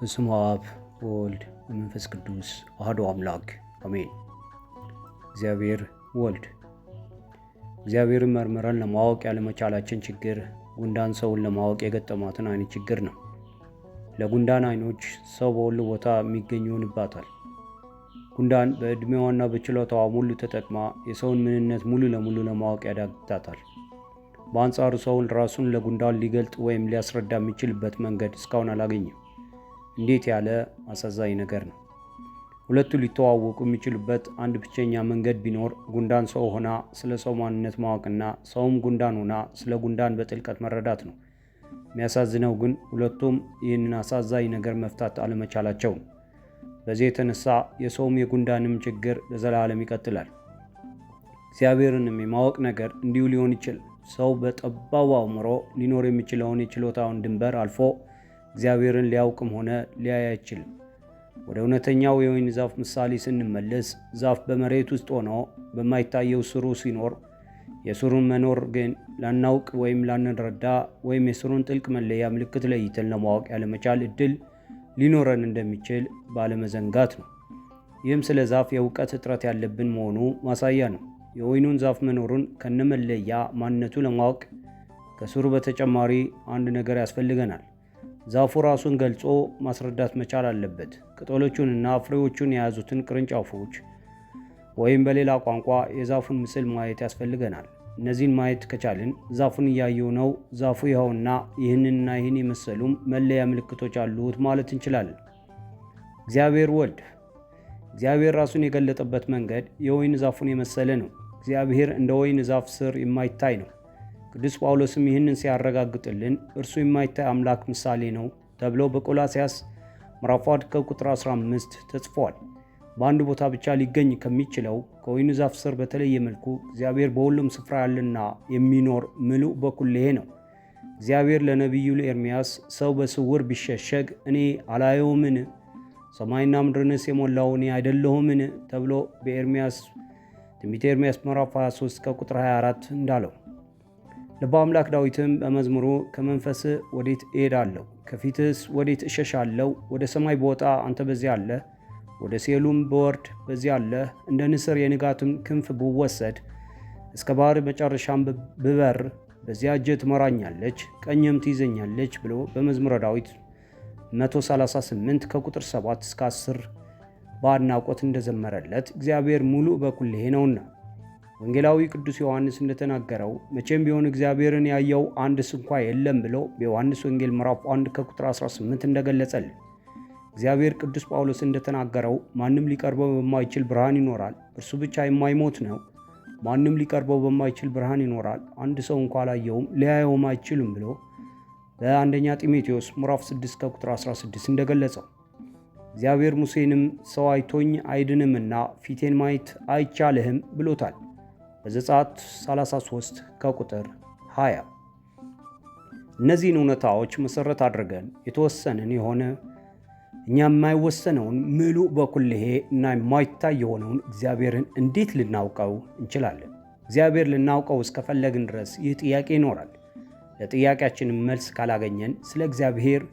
በስመ አብ ወወልድ ወመንፈስ ቅዱስ አሐዱ አምላክ አሜን። እግዚአብሔር ወልድ እግዚአብሔርን መርምረን ለማወቅ ያለመቻላችን ችግር ጉንዳን ሰውን ለማወቅ የገጠማትን አይነት ችግር ነው። ለጉንዳን አይኖች ሰው በሁሉ ቦታ የሚገኝ ይሆንባታል። ጉንዳን በዕድሜዋና በችሎታዋ ሙሉ ተጠቅማ የሰውን ምንነት ሙሉ ለሙሉ ለማወቅ ያዳግታታል። በአንጻሩ ሰውን ራሱን ለጉንዳን ሊገልጥ ወይም ሊያስረዳ የሚችልበት መንገድ እስካሁን አላገኘም። እንዴት ያለ አሳዛኝ ነገር ነው! ሁለቱ ሊተዋወቁ የሚችሉበት አንድ ብቸኛ መንገድ ቢኖር ጉንዳን ሰው ሆና ስለ ሰው ማንነት ማወቅና ሰውም ጉንዳን ሆና ስለ ጉንዳን በጥልቀት መረዳት ነው። የሚያሳዝነው ግን ሁለቱም ይህንን አሳዛኝ ነገር መፍታት አለመቻላቸው ነው። በዚህ የተነሳ የሰውም የጉንዳንም ችግር ለዘላለም ይቀጥላል። እግዚአብሔርንም የማወቅ ነገር እንዲሁ ሊሆን ይችላል። ሰው በጠባቡ አእምሮ ሊኖር የሚችለውን የችሎታውን ድንበር አልፎ እግዚአብሔርን ሊያውቅም ሆነ ሊያይ አይችልም። ወደ እውነተኛው የወይን ዛፍ ምሳሌ ስንመለስ ዛፍ በመሬት ውስጥ ሆኖ በማይታየው ስሩ ሲኖር የስሩን መኖር ግን ላናውቅ ወይም ላንረዳ ወይም የስሩን ጥልቅ መለያ ምልክት ለይተን ለማወቅ ያለመቻል እድል ሊኖረን እንደሚችል ባለመዘንጋት ነው። ይህም ስለ ዛፍ የእውቀት እጥረት ያለብን መሆኑ ማሳያ ነው። የወይኑን ዛፍ መኖሩን ከነመለያ ማንነቱ ለማወቅ ከስሩ በተጨማሪ አንድ ነገር ያስፈልገናል። ዛፉ ራሱን ገልጾ ማስረዳት መቻል አለበት። ቅጠሎቹንና ፍሬዎቹን የያዙትን ቅርንጫፎች ወይም በሌላ ቋንቋ የዛፉን ምስል ማየት ያስፈልገናል። እነዚህን ማየት ከቻልን ዛፉን እያየው ነው፣ ዛፉ ይኸውና ይህንንና ይህን የመሰሉም መለያ ምልክቶች አሉት ማለት እንችላለን። እግዚአብሔር ወልድ እግዚአብሔር ራሱን የገለጠበት መንገድ የወይን ዛፉን የመሰለ ነው። እግዚአብሔር እንደ ወይን ዛፍ ስር የማይታይ ነው። ቅዱስ ጳውሎስም ይህንን ሲያረጋግጥልን እርሱ የማይታይ አምላክ ምሳሌ ነው ተብሎ በቆላስያስ ምዕራፍ 1 ከቁጥር 15 ተጽፏል። በአንድ ቦታ ብቻ ሊገኝ ከሚችለው ከወይኑ ዛፍ ስር በተለየ መልኩ እግዚአብሔር በሁሉም ስፍራ ያለና የሚኖር ምሉእ በኩሌሄ ነው። እግዚአብሔር ለነቢዩ ኤርምያስ ሰው በስውር ቢሸሸግ እኔ አላየውምን? ሰማይና ምድርንስ የሞላው እኔ አይደለሁምን? ተብሎ በኤርምያስ ትንቢተ ኤርምያስ ምዕራፍ 23 ከቁጥር 24 እንዳለው ልበ አምላክ ዳዊትም በመዝሙሩ ከመንፈስህ ወዴት እሄዳለሁ? ከፊትስ ወዴት እሸሻለሁ? ወደ ሰማይ ብወጣ አንተ በዚያ አለህ፣ ወደ ሲኦልም ብወርድ በዚያ አለህ። እንደ ንስር የንጋትም ክንፍ ብወሰድ እስከ ባህር መጨረሻም ብበር በዚያ እጅህ ትመራኛለች፣ ቀኝም ትይዘኛለች ብሎ በመዝሙረ ዳዊት 138 ከቁጥር 7 እስከ 10 በአድናቆት እንደዘመረለት እግዚአብሔር ሙሉእ በኩሌሄ ነውና። ወንጌላዊ ቅዱስ ዮሐንስ እንደተናገረው መቼም ቢሆን እግዚአብሔርን ያየው አንድ ስንኳ የለም ብሎ በዮሐንስ ወንጌል ምዕራፍ 1 ከቁጥር 18 እንደገለጸልን እግዚአብሔር ቅዱስ ጳውሎስ እንደተናገረው ማንም ሊቀርበው በማይችል ብርሃን ይኖራል፣ እርሱ ብቻ የማይሞት ነው። ማንም ሊቀርበው በማይችል ብርሃን ይኖራል፣ አንድ ሰው እንኳ አላየውም ሊያየውም አይችልም ብሎ በአንደኛ ጢሞቴዎስ ምዕራፍ 6 ከቁጥር 16 እንደገለጸው እግዚአብሔር ሙሴንም ሰው አይቶኝ አይድንምና ፊቴን ማየት አይቻልህም ብሎታል በዘጸአት 33 ከቁጥር 20። እነዚህን እውነታዎች መሰረት አድርገን የተወሰንን የሆነ እኛ የማይወሰነውን ምሉእ በኩሌሄ እና የማይታይ የሆነውን እግዚአብሔርን እንዴት ልናውቀው እንችላለን? እግዚአብሔር ልናውቀው እስከፈለግን ድረስ ይህ ጥያቄ ይኖራል። ለጥያቄያችንም መልስ ካላገኘን ስለ እግዚአብሔር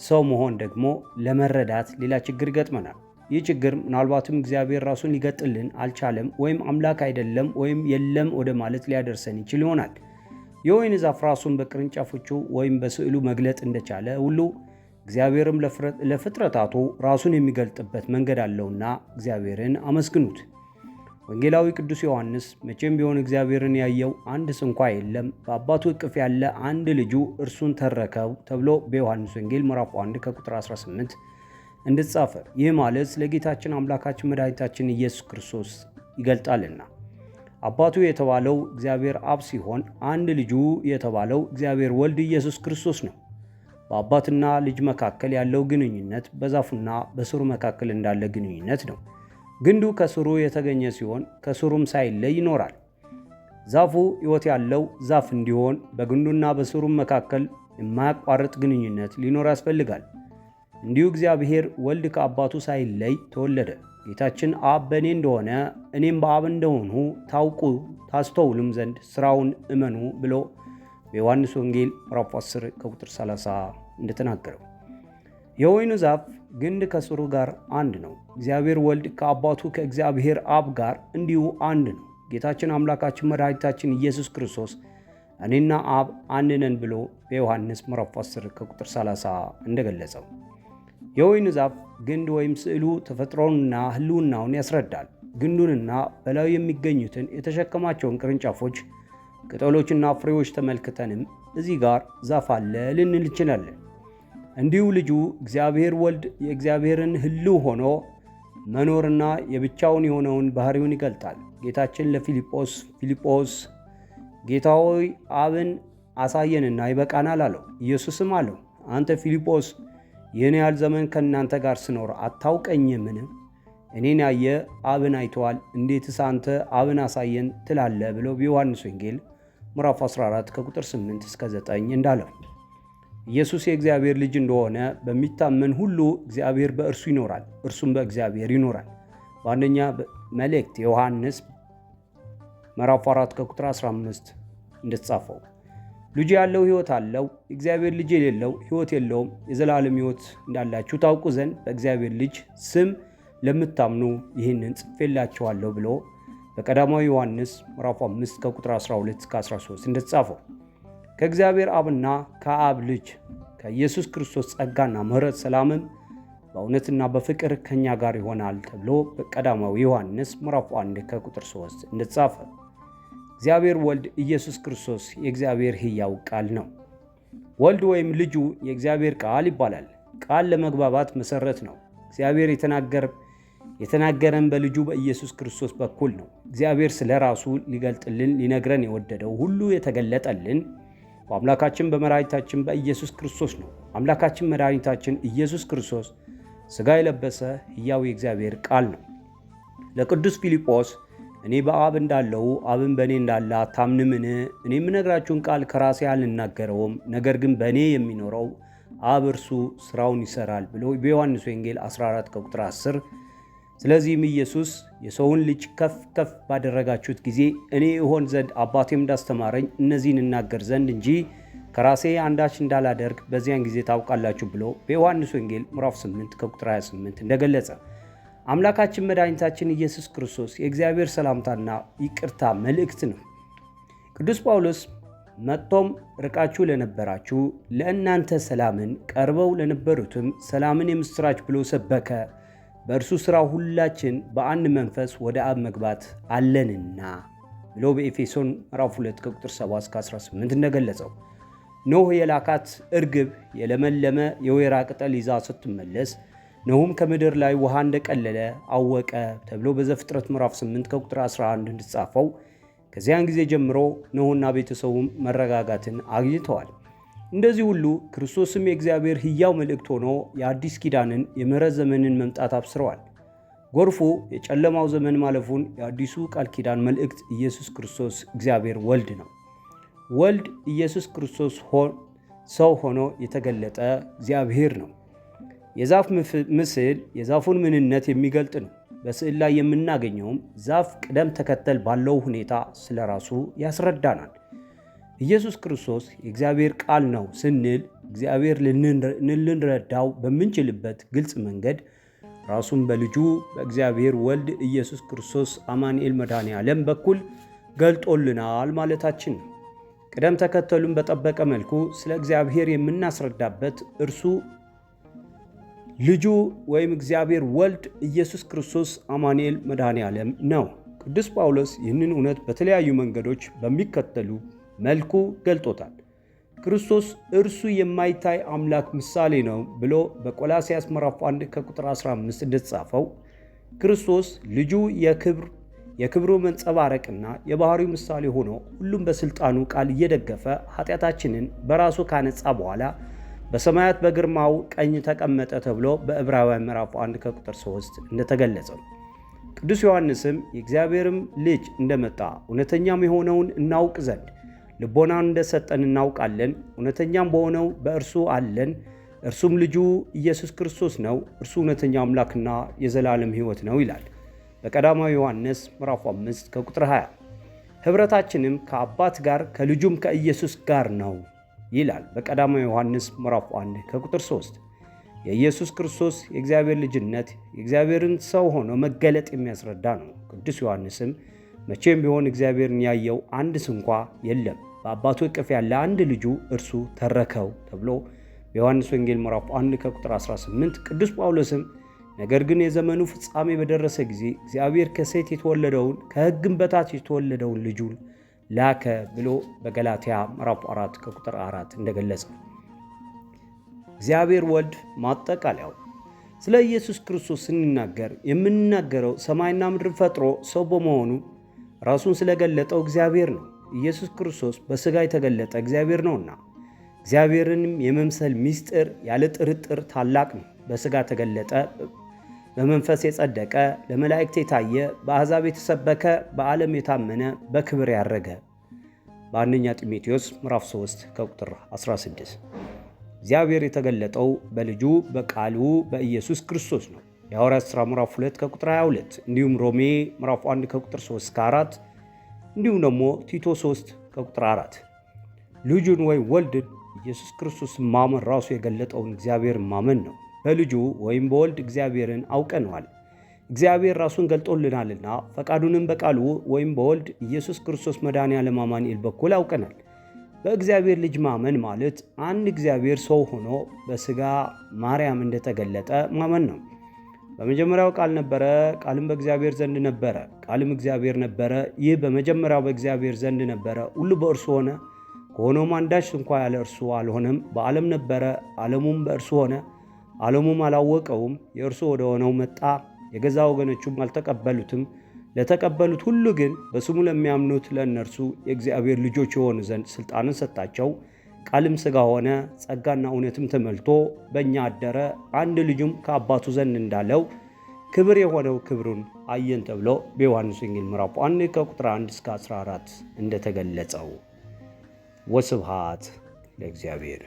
ሰው መሆን ደግሞ ለመረዳት ሌላ ችግር ይገጥመናል። ይህ ችግር ምናልባትም እግዚአብሔር ራሱን ሊገልጥልን አልቻለም ወይም አምላክ አይደለም ወይም የለም ወደ ማለት ሊያደርሰን ይችል ይሆናል። የወይን ዛፍ ራሱን በቅርንጫፎቹ ወይም በስዕሉ መግለጥ እንደቻለ ሁሉ እግዚአብሔርም ለፍጥረታቱ ራሱን የሚገልጥበት መንገድ አለውና እግዚአብሔርን አመስግኑት። ወንጌላዊ ቅዱስ ዮሐንስ መቼም ቢሆን እግዚአብሔርን ያየው አንድ ስንኳ የለም፣ በአባቱ እቅፍ ያለ አንድ ልጁ እርሱን ተረከው ተብሎ በዮሐንስ ወንጌል ምዕራፍ 1 ከቁጥር 18 እንድጻፈ ይህ ማለት ስለ ጌታችን አምላካችን መድኃኒታችን ኢየሱስ ክርስቶስ ይገልጣልና። አባቱ የተባለው እግዚአብሔር አብ ሲሆን አንድ ልጁ የተባለው እግዚአብሔር ወልድ ኢየሱስ ክርስቶስ ነው። በአባትና ልጅ መካከል ያለው ግንኙነት በዛፉና በስሩ መካከል እንዳለ ግንኙነት ነው። ግንዱ ከስሩ የተገኘ ሲሆን ከስሩም ሳይለይ ይኖራል። ዛፉ ሕይወት ያለው ዛፍ እንዲሆን በግንዱና በስሩም መካከል የማያቋርጥ ግንኙነት ሊኖር ያስፈልጋል። እንዲሁ እግዚአብሔር ወልድ ከአባቱ ሳይለይ ተወለደ። ጌታችን አብ በእኔ እንደሆነ እኔም በአብ እንደሆንሁ ታውቁ ታስተውሉም ዘንድ ሥራውን እመኑ ብሎ በዮሐንስ ወንጌል ምዕራፍ 10 ከቁጥር 30 እንደተናገረው የወይኑ ዛፍ ግንድ ከሥሩ ጋር አንድ ነው። እግዚአብሔር ወልድ ከአባቱ ከእግዚአብሔር አብ ጋር እንዲሁ አንድ ነው። ጌታችን አምላካችን መድኃኒታችን ኢየሱስ ክርስቶስ እኔና አብ አንድ ነን ብሎ በዮሐንስ ምዕራፍ 10 ከቁጥር 30 እንደገለጸው የወይኑ ዛፍ ግንድ ወይም ስዕሉ ተፈጥሮንና ሕልውናውን ያስረዳል። ግንዱንና በላዩ የሚገኙትን የተሸከማቸውን ቅርንጫፎች፣ ቅጠሎችና ፍሬዎች ተመልክተንም እዚህ ጋር ዛፍ አለ ልንል እንችላለን። እንዲሁ ልጁ እግዚአብሔር ወልድ የእግዚአብሔርን ሕልው ሆኖ መኖርና የብቻውን የሆነውን ባህሪውን ይገልጣል። ጌታችን ለፊልጶስ ጌታ ሆይ አብን አሳየንና ይበቃናል አለው። ኢየሱስም አለው አንተ ፊልጶስ ይህን ያህል ዘመን ከእናንተ ጋር ስኖር አታውቀኝምን? እኔን ያየ አብን አይተዋል፣ እንዴትስ አንተ አብን አሳየን ትላለህ? ብሎ በዮሐንስ ወንጌል ምዕራፍ 14 ከቁጥር 8 እስከ 9 እንዳለው ኢየሱስ የእግዚአብሔር ልጅ እንደሆነ በሚታመን ሁሉ እግዚአብሔር በእርሱ ይኖራል፣ እርሱም በእግዚአብሔር ይኖራል። በአንደኛ መልእክት ዮሐንስ ምዕራፍ 4 ከቁጥር 15 እንደተጻፈው ልጅ ያለው ሕይወት አለው፣ እግዚአብሔር ልጅ የሌለው ሕይወት የለውም። የዘላለም ሕይወት እንዳላችሁ ታውቁ ዘንድ በእግዚአብሔር ልጅ ስም ለምታምኑ ይህንን ጽፌላችኋለሁ ብሎ በቀዳማዊ ዮሐንስ ምዕራፍ 5 ከቁጥር 12 እስከ 13 እንደተጻፈው ከእግዚአብሔር አብና ከአብ ልጅ ከኢየሱስ ክርስቶስ ጸጋና ምሕረት ሰላምም በእውነትና በፍቅር ከእኛ ጋር ይሆናል ተብሎ በቀዳማዊ ዮሐንስ ምዕራፍ 1 ከቁጥር 3 እንደተጻፈ እግዚአብሔር ወልድ ኢየሱስ ክርስቶስ የእግዚአብሔር ሕያው ቃል ነው። ወልድ ወይም ልጁ የእግዚአብሔር ቃል ይባላል። ቃል ለመግባባት መሠረት ነው። እግዚአብሔር የተናገረን በልጁ በኢየሱስ ክርስቶስ በኩል ነው። እግዚአብሔር ስለ ራሱ ሊገልጥልን ሊነግረን የወደደው ሁሉ የተገለጠልን በአምላካችን በመድኃኒታችን በኢየሱስ ክርስቶስ ነው። አምላካችን መድኃኒታችን ኢየሱስ ክርስቶስ ሥጋ የለበሰ ሕያው የእግዚአብሔር ቃል ነው። ለቅዱስ ፊልጶስ እኔ በአብ እንዳለው አብን በእኔ እንዳለ አታምንምን? እኔ የምነግራችሁን ቃል ከራሴ አልናገረውም፣ ነገር ግን በእኔ የሚኖረው አብ እርሱ ሥራውን ይሠራል ብሎ በዮሐንስ ወንጌል 14 ከቁጥር 10 ስለዚህም ኢየሱስ የሰውን ልጅ ከፍ ከፍ ባደረጋችሁት ጊዜ እኔ እሆን ዘንድ አባቴም እንዳስተማረኝ እነዚህን እናገር ዘንድ እንጂ ከራሴ አንዳች እንዳላደርግ በዚያን ጊዜ ታውቃላችሁ ብሎ በዮሐንስ ወንጌል ምዕራፍ 8 ከቁጥር 28 እንደገለጸ አምላካችን መድኃኒታችን ኢየሱስ ክርስቶስ የእግዚአብሔር ሰላምታና ይቅርታ መልእክት ነው። ቅዱስ ጳውሎስ መጥቶም ርቃችሁ ለነበራችሁ ለእናንተ ሰላምን፣ ቀርበው ለነበሩትም ሰላምን የምሥራች ብሎ ሰበከ። በእርሱ ሥራ ሁላችን በአንድ መንፈስ ወደ አብ መግባት አለንና ብሎ በኤፌሶን ምዕራፍ 2 ከቁጥር 7 እስከ 18 እንደገለጸው ኖህ የላካት እርግብ የለመለመ የወይራ ቅጠል ይዛ ስትመለስ ኖህም ከምድር ላይ ውሃ እንደቀለለ አወቀ ተብሎ በዘፍጥረት ምዕራፍ 8 ከቁጥር 11 እንደተጻፈው ከዚያን ጊዜ ጀምሮ ኖህና ቤተሰቡም መረጋጋትን አግኝተዋል። እንደዚህ ሁሉ ክርስቶስም የእግዚአብሔር ሕያው መልእክት ሆኖ የአዲስ ኪዳንን የምሕረት ዘመንን መምጣት አብስረዋል። ጎርፉ የጨለማው ዘመን ማለፉን የአዲሱ ቃል ኪዳን መልእክት ኢየሱስ ክርስቶስ እግዚአብሔር ወልድ ነው። ወልድ ኢየሱስ ክርስቶስ ሰው ሆኖ የተገለጠ እግዚአብሔር ነው። የዛፍ ምስል የዛፉን ምንነት የሚገልጥ ነው። በስዕል ላይ የምናገኘውም ዛፍ ቅደም ተከተል ባለው ሁኔታ ስለ ራሱ ያስረዳናል። ኢየሱስ ክርስቶስ የእግዚአብሔር ቃል ነው ስንል እግዚአብሔር ልንረዳው በምንችልበት ግልጽ መንገድ ራሱን በልጁ በእግዚአብሔር ወልድ ኢየሱስ ክርስቶስ አማኑኤል መድኃኔ ዓለም በኩል ገልጦልናል ማለታችን ነው። ቅደም ተከተሉን በጠበቀ መልኩ ስለ እግዚአብሔር የምናስረዳበት እርሱ ልጁ ወይም እግዚአብሔር ወልድ ኢየሱስ ክርስቶስ አማኑኤል መድኃኔ ዓለም ነው። ቅዱስ ጳውሎስ ይህንን እውነት በተለያዩ መንገዶች በሚከተሉ መልኩ ገልጦታል። ክርስቶስ እርሱ የማይታይ አምላክ ምሳሌ ነው ብሎ በቆላስይስ ምዕራፍ 1 ከቁጥር 15 እንደተጻፈው ክርስቶስ ልጁ የክብሩ መንጸባረቅና የባህሪው ምሳሌ ሆኖ ሁሉም በስልጣኑ ቃል እየደገፈ ኃጢአታችንን በራሱ ካነጻ በኋላ በሰማያት በግርማው ቀኝ ተቀመጠ ተብሎ በዕብራውያን ምዕራፍ 1 ከቁጥር 3 እንደተገለጸው ቅዱስ ዮሐንስም የእግዚአብሔርም ልጅ እንደመጣ እውነተኛም የሆነውን እናውቅ ዘንድ ልቦናን እንደሰጠን እናውቃለን። እውነተኛም በሆነው በእርሱ አለን። እርሱም ልጁ ኢየሱስ ክርስቶስ ነው። እርሱ እውነተኛ አምላክና የዘላለም ሕይወት ነው ይላል በቀዳማዊ ዮሐንስ ምዕራፍ 5 ከቁጥር 20። ኅብረታችንም ከአባት ጋር ከልጁም ከኢየሱስ ጋር ነው ይላል በቀዳማዊ ዮሐንስ ምዕራፍ 1 ከቁጥር 3። የኢየሱስ ክርስቶስ የእግዚአብሔር ልጅነት የእግዚአብሔርን ሰው ሆኖ መገለጥ የሚያስረዳ ነው። ቅዱስ ዮሐንስም መቼም ቢሆን እግዚአብሔርን ያየው አንድ ስንኳ የለም፣ በአባቱ እቅፍ ያለ አንድ ልጁ እርሱ ተረከው ተብሎ በዮሐንስ ወንጌል ምዕራፍ 1 ከቁጥር 18። ቅዱስ ጳውሎስም ነገር ግን የዘመኑ ፍጻሜ በደረሰ ጊዜ እግዚአብሔር ከሴት የተወለደውን ከሕግም በታች የተወለደውን ልጁን ላከ ብሎ በገላትያ ምዕራፍ 4 ከቁጥር 4 እንደገለጸው እግዚአብሔር ወልድ ማጠቃለያው። ስለ ኢየሱስ ክርስቶስ ስንናገር የምንናገረው ሰማይና ምድር ፈጥሮ ሰው በመሆኑ ራሱን ስለገለጠው እግዚአብሔር ነው። ኢየሱስ ክርስቶስ በሥጋ የተገለጠ እግዚአብሔር ነውና እግዚአብሔርንም የመምሰል ምስጢር ያለ ጥርጥር ታላቅ ነው። በሥጋ ተገለጠ፣ በመንፈስ የጸደቀ፣ ለመላእክት የታየ፣ በአሕዛብ የተሰበከ፣ በዓለም የታመነ፣ በክብር ያረገ በአንደኛ ጢሞቴዎስ ምዕራፍ 3 ከቁጥር 16። እግዚአብሔር የተገለጠው በልጁ በቃሉ በኢየሱስ ክርስቶስ ነው። የሐዋርያት ሥራ ምዕራፍ 2 ከቁጥር 22፣ እንዲሁም ሮሜ ምዕራፍ 1 ከቁጥር 3 ከ4፣ እንዲሁም ደግሞ ቲቶ 3 ከቁጥር 4። ልጁን ወይም ወልድን ኢየሱስ ክርስቶስን ማመን ራሱ የገለጠውን እግዚአብሔርን ማመን ነው። በልጁ ወይም በወልድ እግዚአብሔርን አውቀነዋል፣ እግዚአብሔር ራሱን ገልጦልናልና ፈቃዱንም በቃሉ ወይም በወልድ ኢየሱስ ክርስቶስ መድኃኔዓለም አማኑኤል በኩል አውቀናል። በእግዚአብሔር ልጅ ማመን ማለት አንድ እግዚአብሔር ሰው ሆኖ በሥጋ ማርያም እንደተገለጠ ማመን ነው። በመጀመሪያው ቃል ነበረ፣ ቃልም በእግዚአብሔር ዘንድ ነበረ፣ ቃልም እግዚአብሔር ነበረ። ይህ በመጀመሪያው በእግዚአብሔር ዘንድ ነበረ። ሁሉ በእርሱ ሆነ፣ ከሆነውም አንዳች እንኳ ያለ እርሱ አልሆነም። በዓለም ነበረ፣ ዓለሙም በእርሱ ሆነ፣ ዓለሙም አላወቀውም። የእርሱ ወደ ሆነው መጣ፣ የገዛ ወገኖቹም አልተቀበሉትም። ለተቀበሉት ሁሉ ግን በስሙ ለሚያምኑት ለእነርሱ የእግዚአብሔር ልጆች የሆኑ ዘንድ ሥልጣንን ሰጣቸው። ቃልም ሥጋ ሆነ፣ ጸጋና እውነትም ተመልቶ በእኛ አደረ። አንድ ልጁም ከአባቱ ዘንድ እንዳለው ክብር የሆነው ክብሩን አየን ተብሎ በዮሐንስ ወንጌል ምዕራፍ 1 ከቁጥር 1 እስከ 14 እንደተገለጸው። ወስብሐት ለእግዚአብሔር።